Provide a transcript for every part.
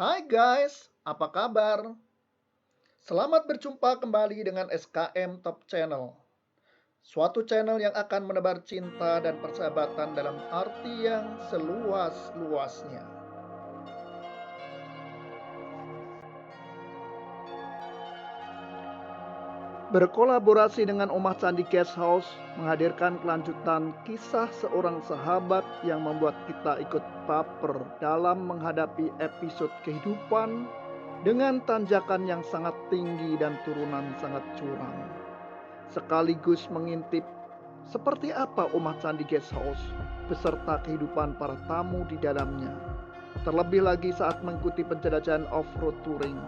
Hai guys, apa kabar? Selamat berjumpa kembali dengan SKM Top Channel. Suatu channel yang akan menebar cinta dan persahabatan dalam arti yang seluas-luasnya. Berkolaborasi dengan Omah Candi Guest House menghadirkan kelanjutan kisah seorang sahabat yang membuat kita ikut baper dalam menghadapi episode kehidupan dengan tanjakan yang sangat tinggi dan turunan sangat curam. Sekaligus mengintip seperti apa Omah Candi Guest House beserta kehidupan para tamu di dalamnya. Terlebih lagi saat mengikuti penjelajahan off-road touring,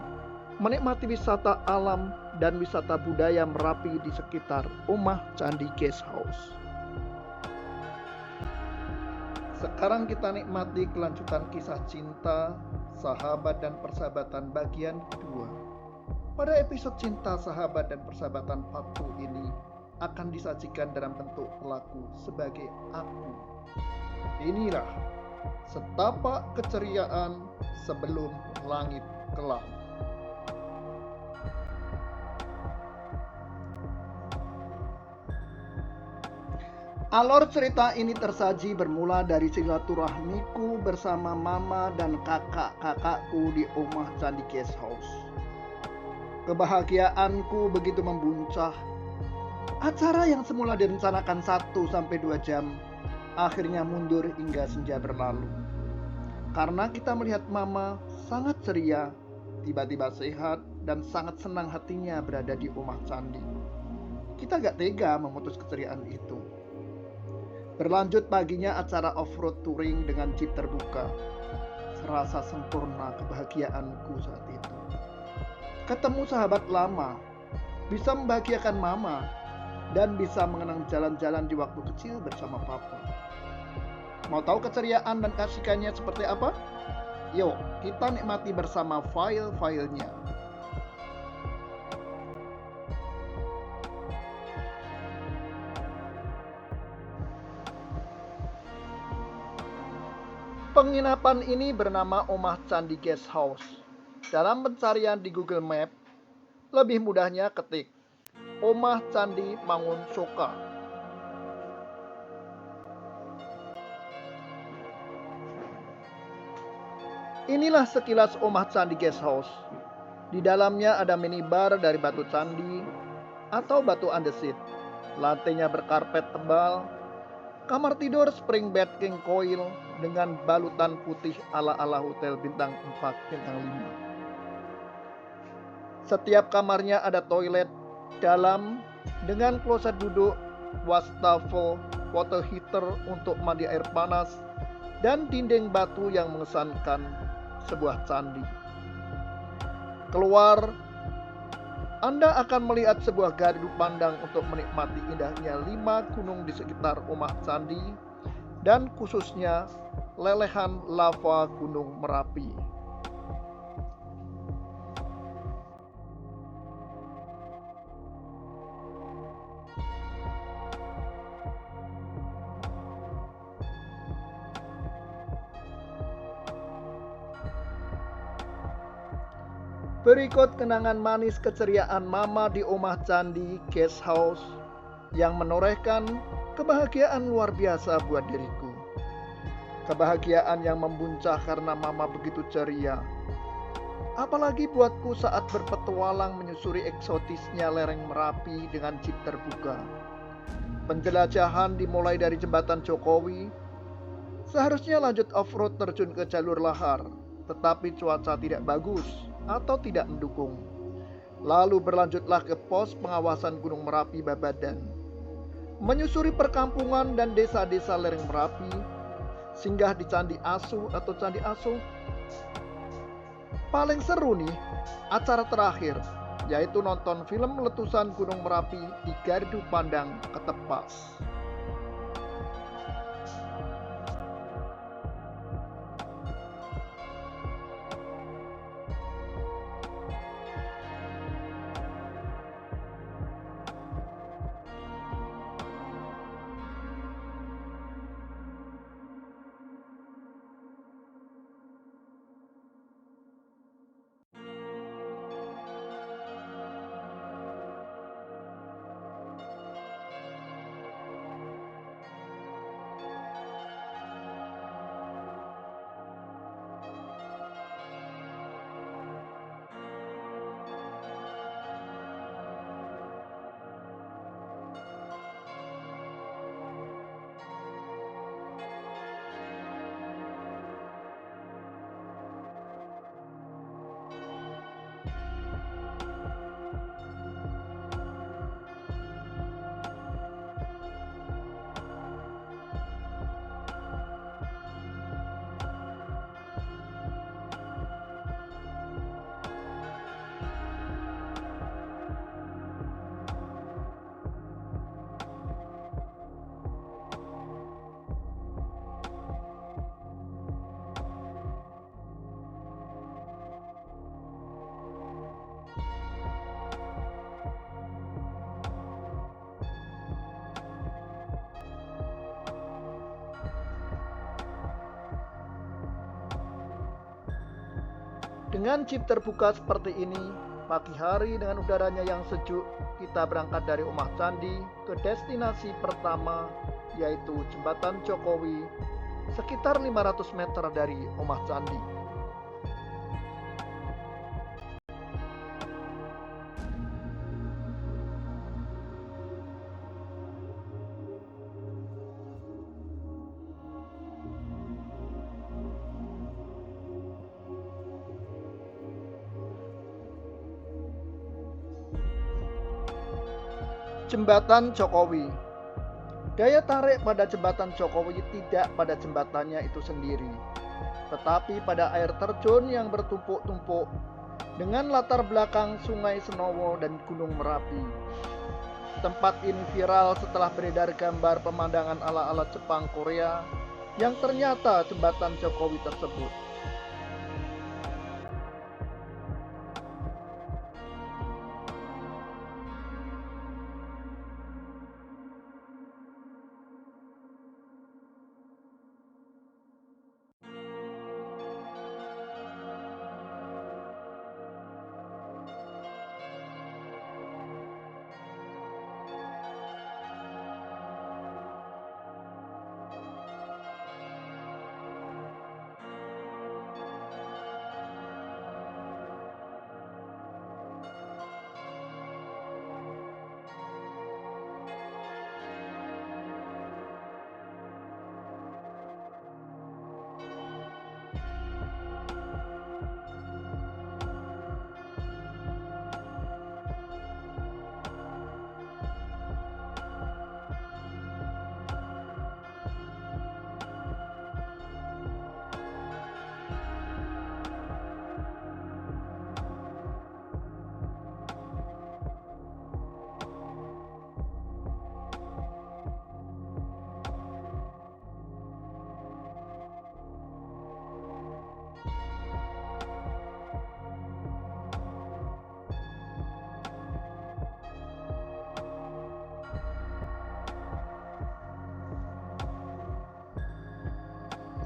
menikmati wisata alam dan wisata budaya Merapi di sekitar Omah Candi Guest House. Sekarang kita nikmati kelanjutan kisah cinta, sahabat dan persahabatan bagian kedua. Pada episode cinta, sahabat dan persahabatan part 2 ini akan disajikan dalam bentuk pelaku sebagai aku. Inilah setapak keceriaan sebelum langit kelam. Alur cerita ini tersaji bermula dari silaturahmiku bersama mama dan kakak-kakakku di Omah Candi Guest House. Kebahagiaanku begitu membuncah. Acara yang semula direncanakan 1-2 jam akhirnya mundur hingga senja berlalu. Karena kita melihat mama sangat ceria, tiba-tiba sehat dan sangat senang hatinya berada di Omah Candi. Kita gak tega memutus keceriaan itu. Berlanjut paginya acara off-road touring dengan jeep terbuka. Serasa sempurna kebahagiaanku saat itu. Ketemu sahabat lama, bisa membahagiakan mama, dan bisa mengenang jalan-jalan di waktu kecil bersama papa. Mau tahu keceriaan dan kasihkannya seperti apa? Yuk, kita nikmati bersama file-filenya. Penginapan ini bernama Omah Candi Guest House. Dalam pencarian di Google Map, lebih mudahnya ketik Omah Candi Mangun Soka. Inilah sekilas Omah Candi Guest House. Di dalamnya ada minibar dari batu candi atau batu andesit. Lantainya berkarpet tebal. Kamar tidur spring bed king coil dengan balutan putih ala-ala hotel bintang 4, bintang 5. Setiap kamarnya ada toilet dalam dengan kloset duduk, wastafel, water heater untuk mandi air panas, dan dinding batu yang mengesankan sebuah candi. Keluar, Anda akan melihat sebuah gardu pandang untuk menikmati indahnya 5 gunung di sekitar Omah Candi dan khususnya lelehan lava Gunung Merapi. Berikut kenangan manis keceriaan mama di Omah Candi Guest House yang menorehkan kebahagiaan luar biasa buat diriku. Kebahagiaan yang membuncah karena mama begitu ceria. Apalagi buatku saat berpetualang menyusuri eksotisnya lereng Merapi dengan jeep terbuka. Penjelajahan dimulai dari jembatan Jokowi. Seharusnya lanjut off-road terjun ke jalur lahar, tetapi cuaca tidak bagus atau tidak mendukung. Lalu berlanjutlah ke pos pengawasan Gunung Merapi Babadan. Menyusuri perkampungan dan desa-desa lereng Merapi, singgah di Candi Asuh atau Candi Asuh. Paling seru nih, acara terakhir, yaitu nonton film letusan Gunung Merapi di gardu pandang Ketepas. Dengan chip terbuka seperti ini, pagi hari dengan udaranya yang sejuk, kita berangkat dari Omah Candi ke destinasi pertama, yaitu Jembatan Jokowi, sekitar 500 meter dari Omah Candi. Jembatan Jokowi. Daya tarik pada jembatan Jokowi tidak pada jembatannya itu sendiri, tetapi pada air terjun yang bertumpuk-tumpuk dengan latar belakang Sungai Senowo dan Gunung Merapi. Tempat ini viral setelah beredar gambar pemandangan ala-ala Jepang Korea yang ternyata jembatan Jokowi tersebut.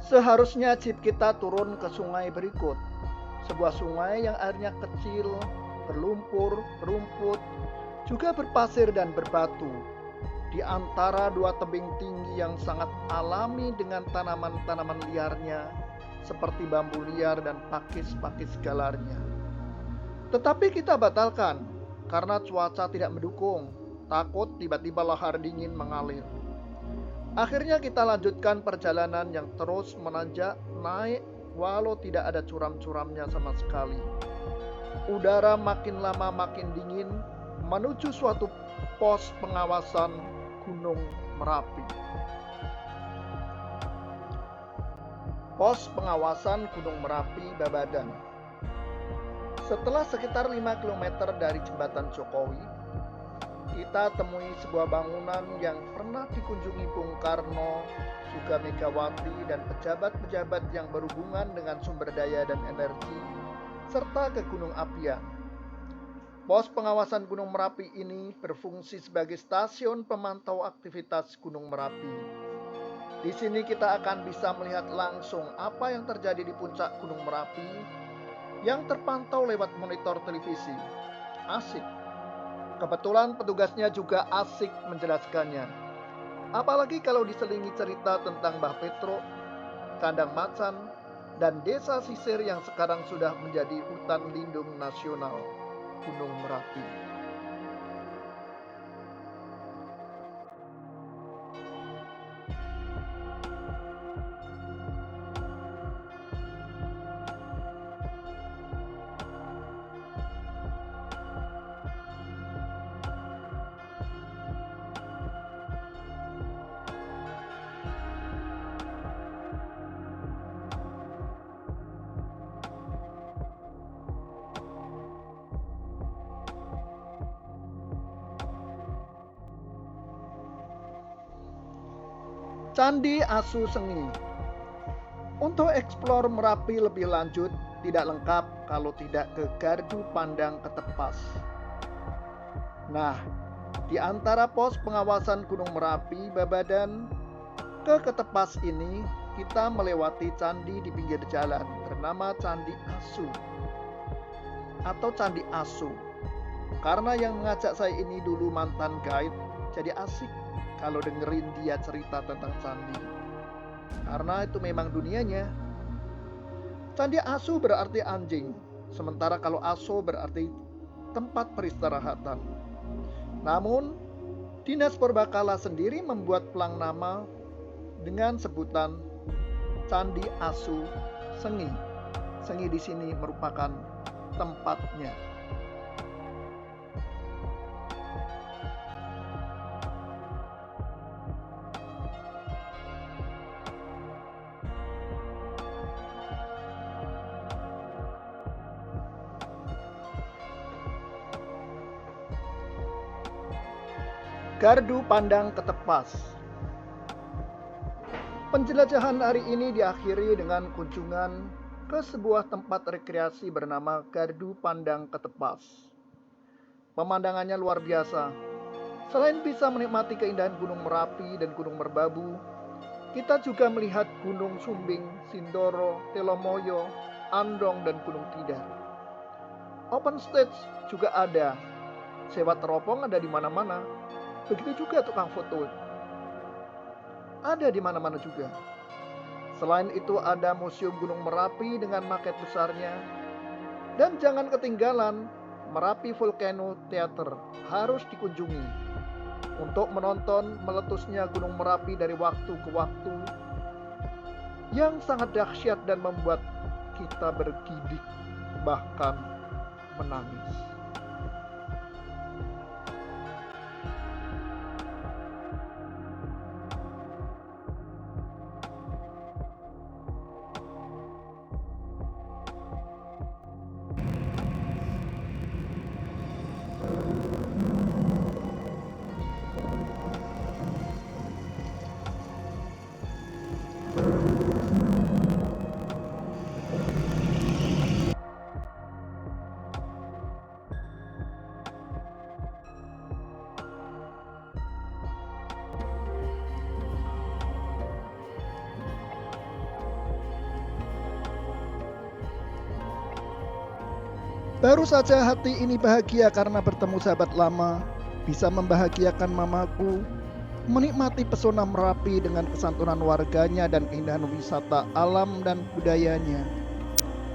Seharusnya jeep kita turun ke sungai berikut. Sebuah sungai yang airnya kecil, berlumpur, berumput, juga berpasir dan berbatu. Di antara dua tebing tinggi yang sangat alami dengan tanaman-tanaman liarnya, seperti bambu liar dan pakis-pakis galarnya. Tetapi kita batalkan, karena cuaca tidak mendukung, takut tiba-tiba lahar dingin mengalir. Akhirnya kita lanjutkan perjalanan yang terus menanjak naik walau tidak ada curam-curamnya sama sekali. Udara makin lama makin dingin menuju suatu pos pengawasan Gunung Merapi. Pos pengawasan Gunung Merapi Babadan. Setelah sekitar 5 km dari Jembatan Jokowi, kita temui sebuah bangunan yang pernah dikunjungi Bung Karno, juga Megawati dan pejabat-pejabat yang berhubungan dengan sumber daya dan energi, serta ke Gunung Apian. Pos pengawasan Gunung Merapi ini berfungsi sebagai stasiun pemantau aktivitas Gunung Merapi. Di sini kita akan bisa melihat langsung apa yang terjadi di puncak Gunung Merapi yang terpantau lewat monitor televisi. Asik. Kebetulan petugasnya juga asik menjelaskannya. Apalagi kalau diselingi cerita tentang Mbah Petruk, kandang macan, dan desa sisir yang sekarang sudah menjadi hutan lindung nasional Gunung Merapi. Candi Asu Sengi. Untuk eksplor Merapi lebih lanjut tidak lengkap kalau tidak ke Gardu Pandang Ketepas. Nah, di antara pos pengawasan Gunung Merapi Babadan ke Ketepas ini, kita melewati candi di pinggir jalan bernama Candi Asu. atau Candi Asu. Karena yang mengajak saya ini dulu mantan guide, jadi asik kalau dengerin dia cerita tentang candi. Karena itu memang dunianya. Candi Asu berarti anjing, sementara kalau Aso berarti tempat peristirahatan. Namun, Dinas Purbakala sendiri membuat pelang nama dengan sebutan Candi Asu Sengi. Sengi di sini merupakan tempatnya. Gardu Pandang Ketepas. Penjelajahan hari ini diakhiri dengan kunjungan ke sebuah tempat rekreasi bernama Gardu Pandang Ketepas. Pemandangannya luar biasa. Selain bisa menikmati keindahan Gunung Merapi dan Gunung Merbabu, kita juga melihat Gunung Sumbing, Sindoro, Telomoyo, Andong, dan Gunung Tidar. Open stage juga ada. Sewa teropong ada di mana-mana. Begitu juga tukang foto. Ada di mana-mana juga. Selain itu ada Museum Gunung Merapi dengan maket besarnya. Dan jangan ketinggalan Merapi Volcano Theater harus dikunjungi untuk menonton meletusnya Gunung Merapi dari waktu ke waktu yang sangat dahsyat dan membuat kita bergidik bahkan menangis. Baru saja hati ini bahagia karena bertemu sahabat lama, bisa membahagiakan mamaku, menikmati pesona Merapi dengan kesantunan warganya dan keindahan wisata alam dan budayanya.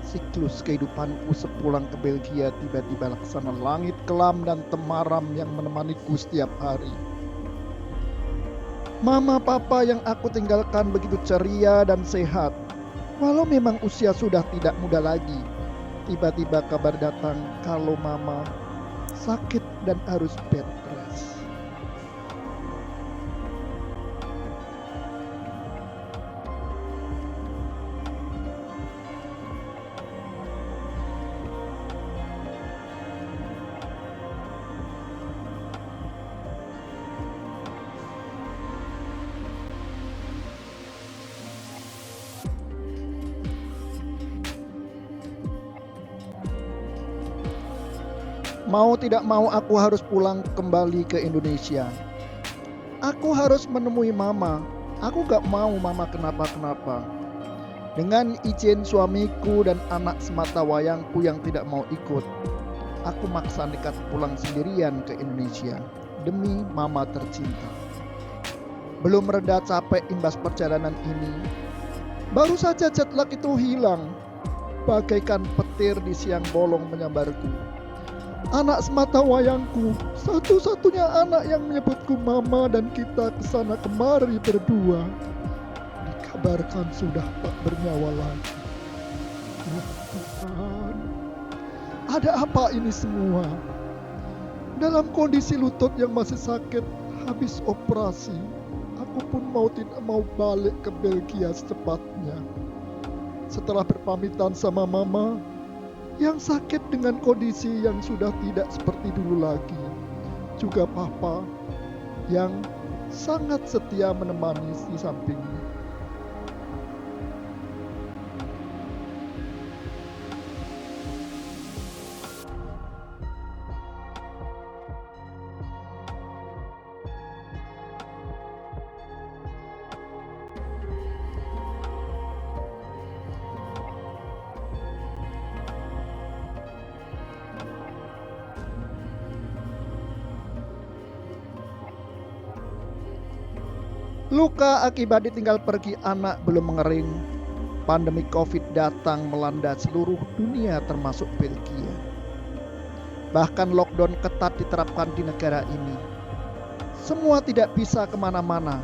Siklus kehidupanku sepulang ke Belgia tiba-tiba laksana langit kelam dan temaram yang menemaniku setiap hari. Mama papa yang aku tinggalkan begitu ceria dan sehat, walau memang usia sudah tidak muda lagi. Tiba-tiba kabar datang kalau mama sakit dan harus bed rest. Mau tidak mau aku harus pulang kembali ke Indonesia. Aku harus menemui mama. Aku gak mau mama kenapa-kenapa. Dengan izin suamiku dan anak semata wayangku yang tidak mau ikut, aku maksa nekat pulang sendirian ke Indonesia demi mama tercinta. Belum reda capek imbas perjalanan ini, baru saja jet lag itu hilang, bagaikan petir di siang bolong menyambarku. Anak semata wayangku, satu-satunya anak yang menyebutku mama dan kita kesana kemari berdua, dikabarkan sudah tak bernyawa lagi. Ya Tuhan, ada apa ini semua? Dalam kondisi lutut yang masih sakit habis operasi, aku pun mau tidak mau balik ke Belgia secepatnya. Setelah berpamitan sama mama yang sakit dengan kondisi yang sudah tidak seperti dulu lagi, juga papa yang sangat setia menemani di sampingnya. Luka akibat ditinggal pergi anak belum mengering. Pandemi Covid datang melanda seluruh dunia termasuk Belgia. Bahkan lockdown ketat diterapkan di negara ini. Semua tidak bisa kemana-mana,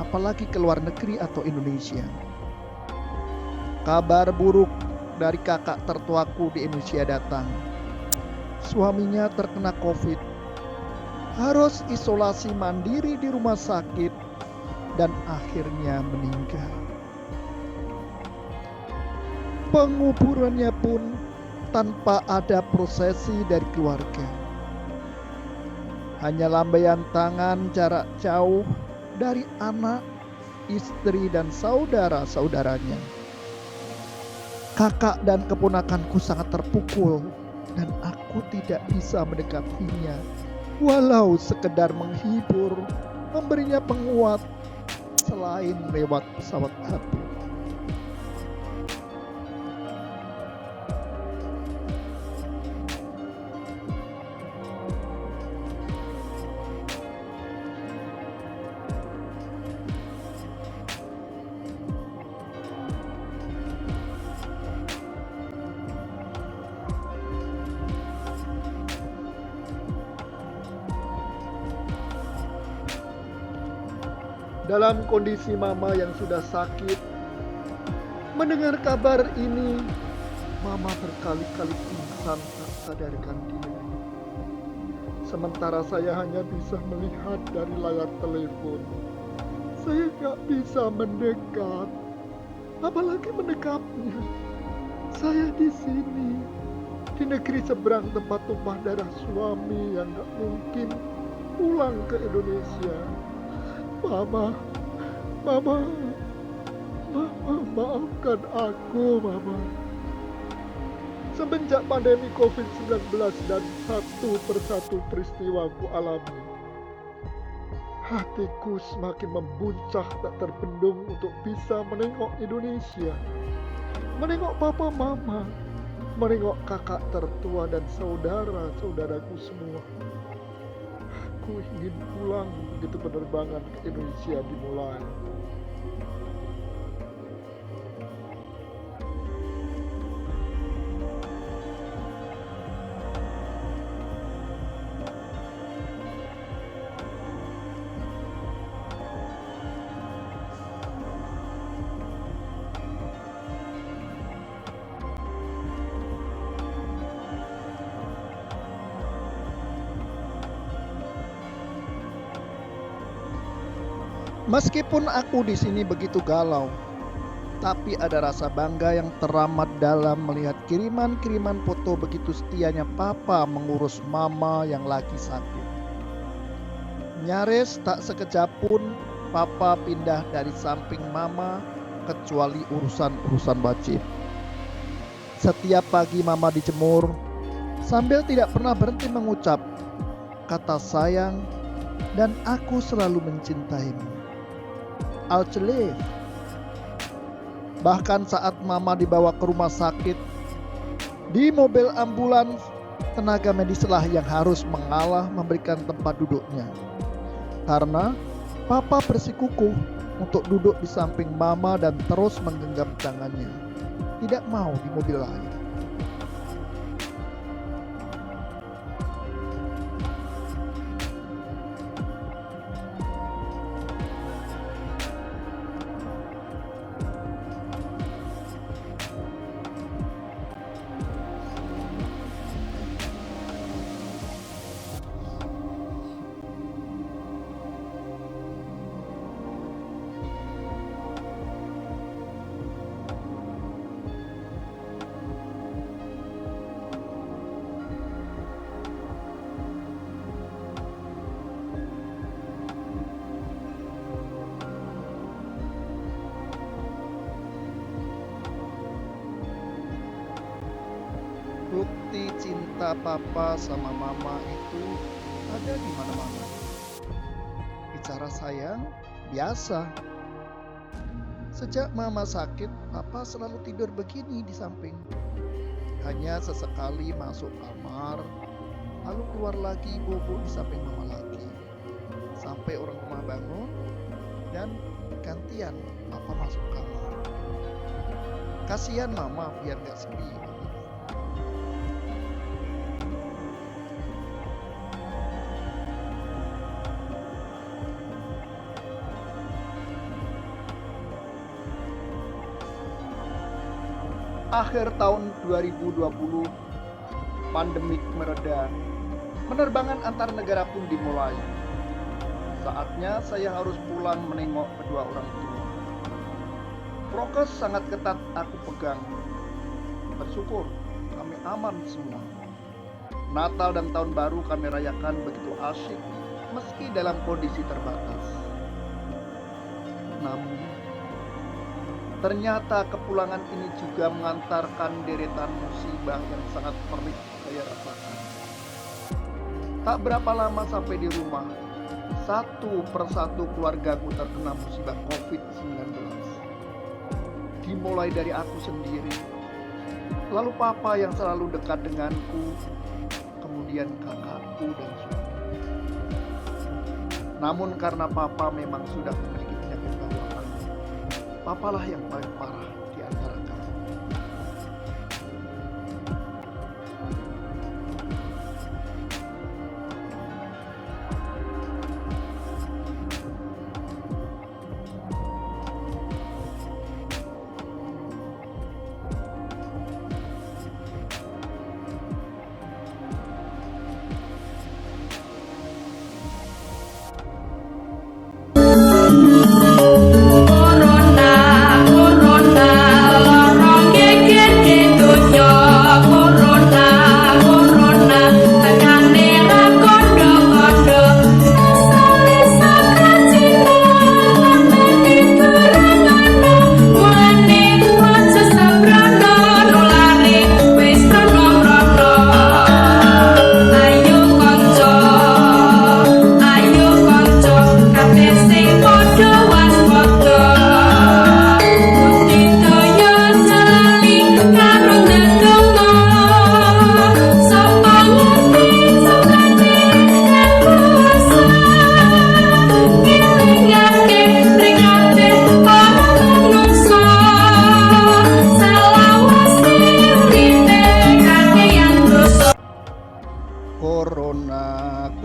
apalagi ke luar negeri atau Indonesia. Kabar buruk dari kakak tertuaku di Indonesia datang. Suaminya terkena Covid, harus isolasi mandiri di rumah sakit, dan akhirnya meninggal. Penguburannya pun tanpa ada prosesi dari keluarga. Hanya lambaian tangan jarak jauh dari anak, istri, dan saudara-saudaranya. Kakak dan keponakanku sangat terpukul dan aku tidak bisa mendekatinya, walau sekedar menghibur, memberinya penguat selain lewat pesawat api. Dalam kondisi mama yang sudah sakit, mendengar kabar ini, mama berkali-kali pingsan tak sadarkan diri. Sementara saya hanya bisa melihat dari layar telepon. Saya gak bisa mendekat, apalagi mendekapnya. Saya di sini, di negeri seberang tempat tumpah darah suami yang gak mungkin pulang ke Indonesia. Mama, maafkan aku, Mama. Semenjak pandemi COVID-19 dan satu persatu peristiwa ku alami, hatiku semakin membuncah tak terbendung untuk bisa menengok Indonesia, menengok papa mama, menengok kakak tertua dan saudara-saudaraku semua. Aku ingin pulang begitu penerbangan ke Indonesia dimulai. Meskipun aku di sini begitu galau, tapi ada rasa bangga yang teramat dalam melihat kiriman-kiriman foto begitu setianya papa mengurus mama yang lagi sakit. Nyaris tak sekejap pun papa pindah dari samping mama kecuali urusan-urusan wajib. Setiap pagi mama dijemur sambil tidak pernah berhenti mengucap kata sayang dan aku selalu mencintaimu. Alcelev. Bahkan saat mama dibawa ke rumah sakit, di mobil ambulans, tenaga medislah yang harus mengalah memberikan tempat duduknya. Karena papa bersikukuh untuk duduk di samping mama dan terus menggenggam tangannya. Tidak mau di mobil lain. Bukti cinta papa sama mama itu ada di mana-mana. Bicara sayang, biasa. Sejak mama sakit, papa selalu tidur begini di samping. Hanya sesekali masuk kamar, lalu keluar lagi bobo di samping mama lagi. Sampai orang rumah bangun, dan gantian papa masuk kamar. Kasihan mama biar gak sepi. Akhir tahun 2020, pandemik mereda. Penerbangan antar negara pun dimulai. Saatnya saya harus pulang menengok kedua orang tua. Prokes sangat ketat aku pegang. Bersyukur kami aman semua. Natal dan Tahun Baru kami rayakan begitu asyik meski dalam kondisi terbatas. Namun ternyata kepulangan ini juga mengantarkan deretan musibah yang sangat perih saya rasakan. Tak berapa lama sampai di rumah, satu persatu keluargaku terkena musibah COVID-19. Dimulai dari aku sendiri, lalu papa yang selalu dekat denganku, kemudian kakakku dan suami. Namun karena papa memang sudah memiliki penyakit bawaan, papalah yang paling parah di antara kami.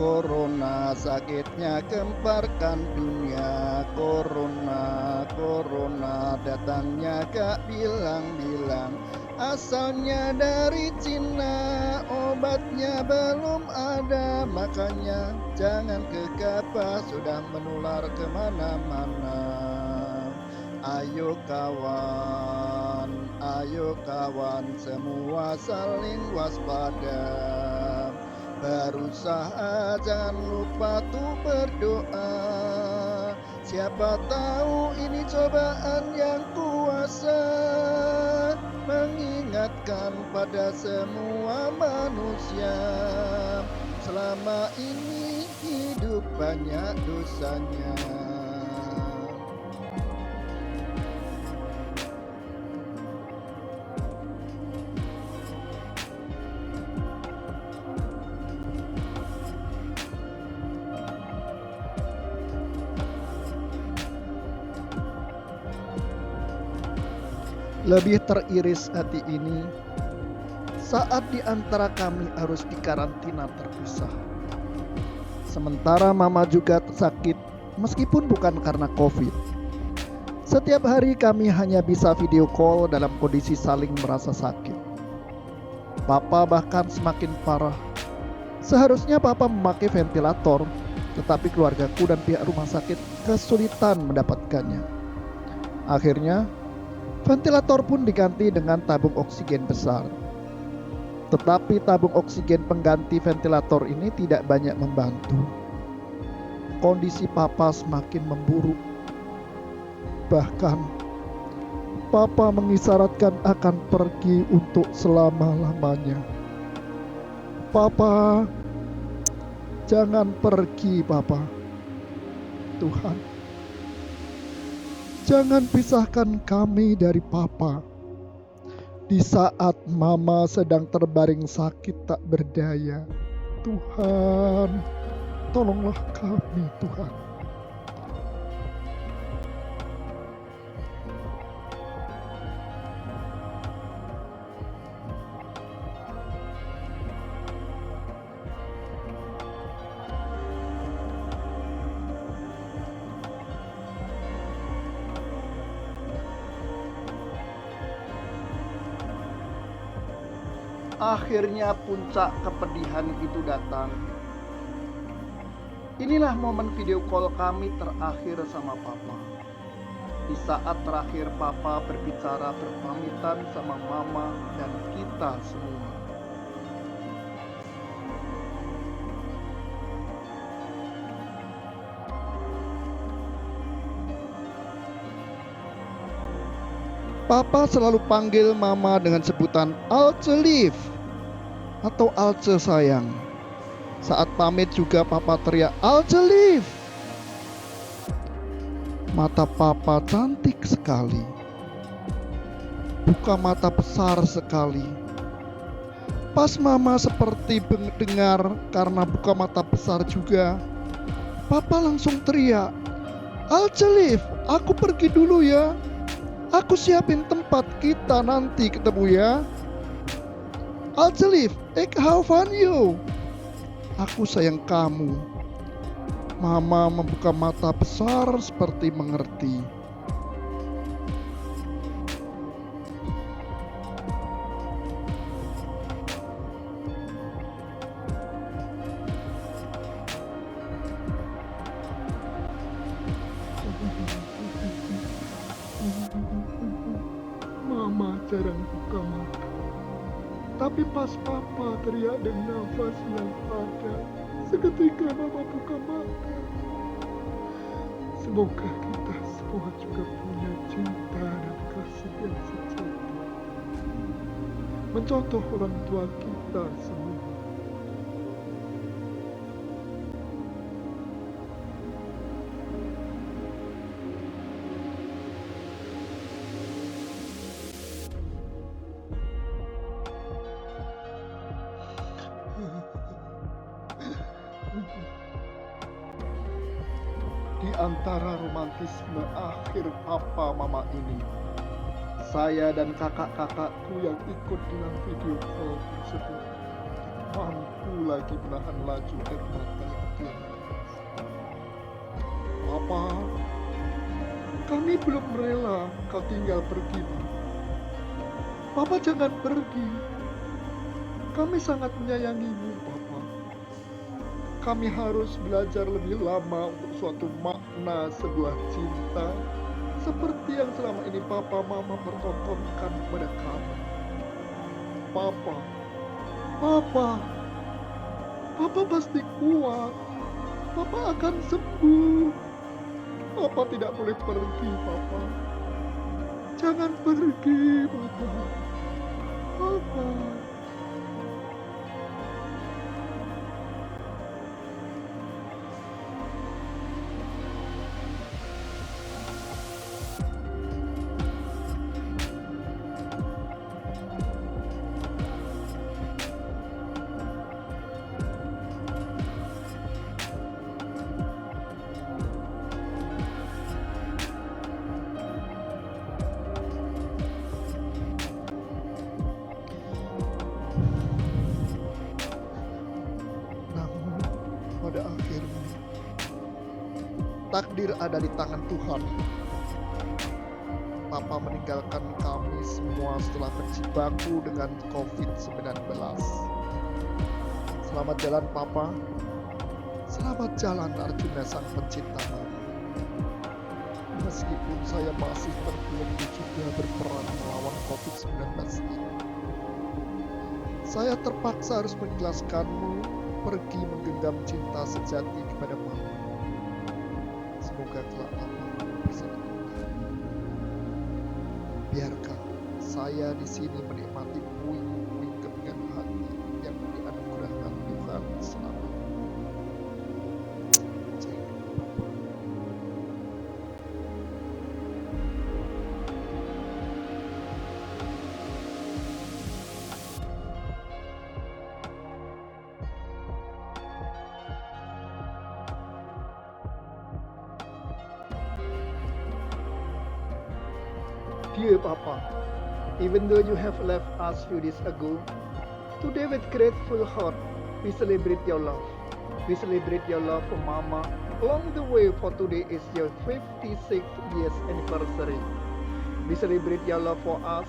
Corona sakitnya gemparkan dunia. Corona datangnya gak bilang-bilang. Asalnya dari Cina, obatnya belum ada. Makanya jangan gegabah, sudah menular kemana-mana. Ayo kawan, semua saling waspada. Berusaha jangan lupa tuh berdoa. Siapa tahu ini cobaan yang kuasa, mengingatkan pada semua manusia. Selama ini hidup banyak dosanya. Lebih teriris hati ini saat di antara kami harus dikarantina terpisah. Sementara mama juga sakit meskipun bukan karena COVID. Setiap hari kami hanya bisa video call dalam kondisi saling merasa sakit. Papa bahkan semakin parah. Seharusnya papa memakai ventilator, tetapi keluargaku dan pihak rumah sakit kesulitan mendapatkannya. Akhirnya ventilator pun diganti dengan tabung oksigen besar. Tetapi tabung oksigen pengganti ventilator ini tidak banyak membantu. Kondisi papa semakin memburuk. Bahkan papa mengisyaratkan akan pergi untuk selama-lamanya. Papa, jangan pergi, Papa. Tuhan, jangan pisahkan kami dari Papa di saat Mama sedang terbaring sakit tak berdaya. Tuhan, tolonglah kami, Tuhan. Akhirnya puncak kepedihan itu datang. Inilah momen video call kami terakhir sama Papa. Di saat terakhir Papa berbicara berpamitan sama Mama dan kita semua. Papa selalu panggil Mama dengan sebutan Alce Liv atau Alce sayang. Saat pamit juga Papa teriak Alce Liv. Mata Papa cantik sekali. Buka mata besar sekali. Pas Mama seperti mendengar karena buka mata besar juga, Papa langsung teriak, Alce Liv, aku pergi dulu ya. Aku siapin tempat kita nanti ketemu ya. Alce Liv, ik hou van you. Aku sayang kamu. Mama membuka mata besar seperti mengerti. Mama jarang buka mata. Tapi pas Papa teriak dengan nafas yang ada, seketika Mama buka mata. Semoga kita semua juga punya cinta dan kasih yang sejati, mencontoh orang tua kita semua. Di antara romantisme akhir Papa Mama ini, saya dan kakak-kakakku yang ikut dalam video call tersebut mampu lagi menahan laju air mata yang tiada. Papa, kami belum rela kau tinggal pergi. Papa jangan pergi. Kami sangat menyayangimu, Papa. Kami harus belajar lebih lama untuk suatu makna sebuah cinta seperti yang selama ini Papa Mama pertontonkan kepada kami. Papa pasti kuat. Papa akan sembuh. Papa tidak boleh pergi, Papa. Jangan pergi, Papa. Papa. Pada akhirnya takdir ada di tangan Tuhan. Papa meninggalkan kami semua setelah berjibaku dengan COVID-19. Selamat jalan Papa. Selamat jalan Arjuna sang pencinta Mama. Meskipun saya masih terbelenggu juga berperan melawan COVID-19 ini, saya terpaksa harus mengikhlaskanmu pergi menggenggam cinta sejati kepada Mama. Semoga kelak Mama bersama kita. Biarkan saya di sini menikmati puing-puing kepingan hati yang dianugerahkan Tuhan selama. Dear Papa, even though you have left us few days ago, today with grateful heart, we celebrate your love. We celebrate your love for Mama. Along the way, for today is your 56th years anniversary. We celebrate your love for us,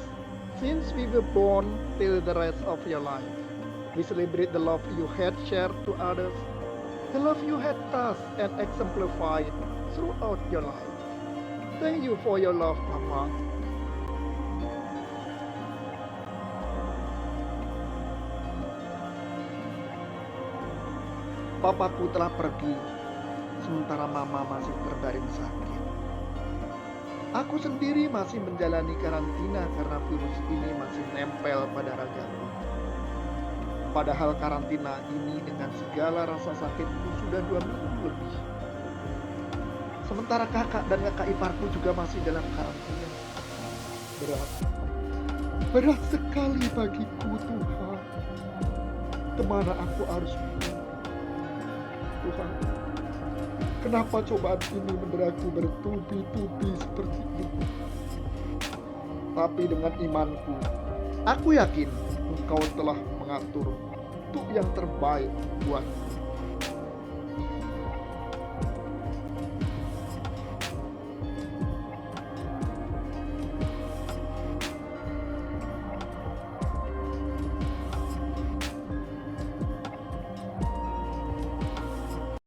Since we were born till the rest of your life, we celebrate the love you had shared to others, the love you had touched and exemplified throughout your life. Thank you for your love, Papa. Papaku telah pergi, sementara Mama masih terbaring sakit. Aku sendiri masih menjalani karantina karena virus ini masih nempel pada ragaku. Padahal karantina ini dengan segala rasa sakitku sudah 2 minggu lebih. Sementara kakak dan kakak iparku juga masih dalam karantina. Berat sekali bagiku, Tuhan. Kemana aku harus pergi? Tuhan, kenapa cobaan ini menderaku bertubi-tubi seperti ini? Tapi dengan imanku, aku yakin Engkau telah mengatur untuk yang terbaik buatku.